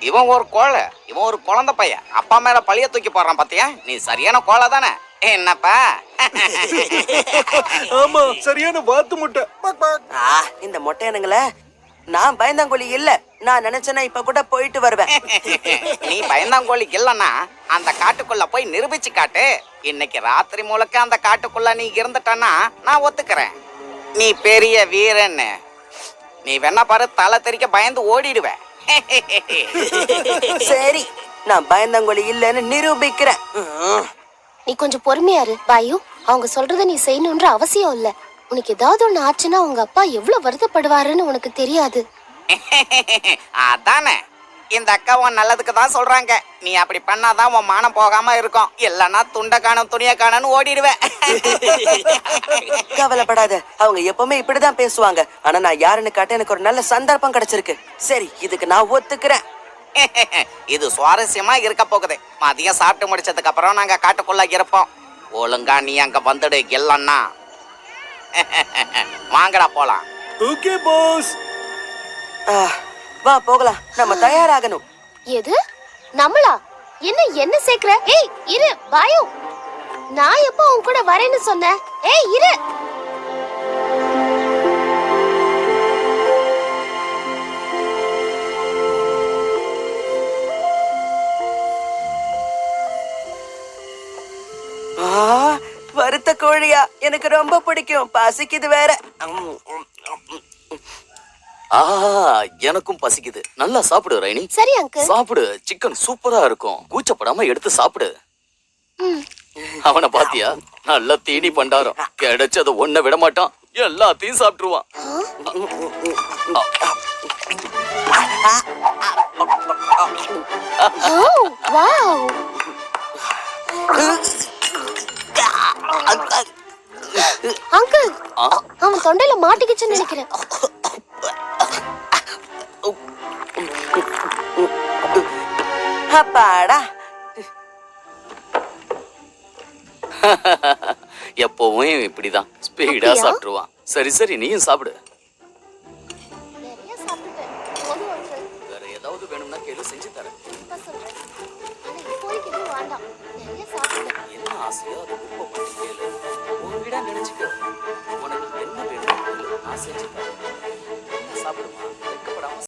இவன் ஒரு கோழை, இவன் ஒரு குழந்தை பையன். அப்பா மேல பழிய தூக்கி போடுறான் பாத்தியா? நீ சரியான கோழை தானே? என்னப்பா? ஆமா, சரியான வாத்து முட்டை. இந்த மொட்டையனுங்களே, நான் பயந்தாங்கோலி இல்ல. நான் நினைச்சேன்னா இப்ப கூட போயிட்டு வருவேன். நீ பயந்தாங்கோலி இல்லன்னா அந்த காட்டுக்குள்ள போய் நிரூபிச்சு காட்டு. இன்னைக்கு ராத்திரி முழுக்க அந்த காட்டுக்குள்ள நீ இருந்துட்டன்னா நான் ஒத்துக்கிறேன். நீ பெரிய வீரன்னு. நீ வேணா பாரு, தலை தெறிக்க பயந்து ஓடிடுவேன். சரி, நான் பயந்தாங்கோலி இல்லன்னு நிரூபிக்கிறேன். நீ கொஞ்சம் பொறுமையா இரு பாயு. அவங்க சொல்றத நீ செய்யணும்ன்ற அவசியம் இல்ல. உனக்கு ஏதாவது ஒண்ணு ஆச்சுன்னா உங்க அப்பா எவ்வளவு வருத்தப்படுவாருன்னு உனக்கு தெரியாது. அதானே, இந்த அக்கா உன் நல்லதுக்கு தான் சொல்றாங்க. நீ அப்படி பண்ணாதான் உன் மானம் போகாம இருக்கும். இல்லன்னா துண்ட காணும் துணிய காணும்னு ஓடிடுவேன். கவலைப்படாத, அவங்க எப்பவுமே இப்படிதான் பேசுவாங்க. ஆனா நான் யாருன்னு காட்ட எனக்கு ஒரு நல்ல சந்தர்ப்பம் கிடைச்சிருக்கு. சரி, இதுக்கு நான் ஒத்துக்கிறேன். இது சுவாரஸ்யமா இருக்க போகுது. மதியம் சாப்பிட்டு முடிச்சதுக்கு அப்புறம் நாங்க காட்டுக்குள்ள இருப்போம். ஒழுங்கா நீ அங்க வந்துடு. இல்லன்னா வாங்கடா போலாம். Okay boss. வா போகலாம், நம்ம தயாராகணும். எது நம்மளா? என்ன சேர்க்கிற? ஏய் இரு பாயு, நான் எப்போ உன் கூட வரேன்னு சொன்னேன்? ஏய் இரு. வறுத்த கோழியா? எனக்கு ரொம்ப பிடிக்கும். பசிக்குது வேற. எனக்கும் பசிக்குது. நல்லா சாப்பிடு ரைனி. சரி அங்கிள். சாப்பிடு. சிக்கன் சூப்பரா இருக்கும். கூச்சப்படாம எடுத்து சாப்பிடு. அவனை பாத்தியா? நல்ல தீனி பண்டாரம். கிடைச்சது ஒன்ன விட மாட்டான், எல்லாத்தையும் சாப்பிட்டுருவான். வாவ். அங்கிள், அவன் தொண்டையில மாட்டிக்கிச்சுன்னு நினைக்கிறேன். அப்பாடா. எப்பவும் இப்படிதான் ஸ்பீடா சாப்பிட்டுருவான். சரி சரி, நீயும் சாப்பிடு. நிறைய சாப்பிட்டேன். போதும் அங்கிள். வேற ஏதாவது வேணும்னா கேளு, செஞ்சு தரேன். இப்ப சொல்றேன். ஆனா இப்போதைக்கு எதுவும் வேண்டாம். நிறைய சாப்பிட்டேன். என்ன ஆசையோ அதை விருப்பப்பட்டு கேளு. உன் வீடா நினைச்சுக்க. உனக்கு என்ன வேணும் நான் செஞ்சு தரேன். சாப்பிடுமா?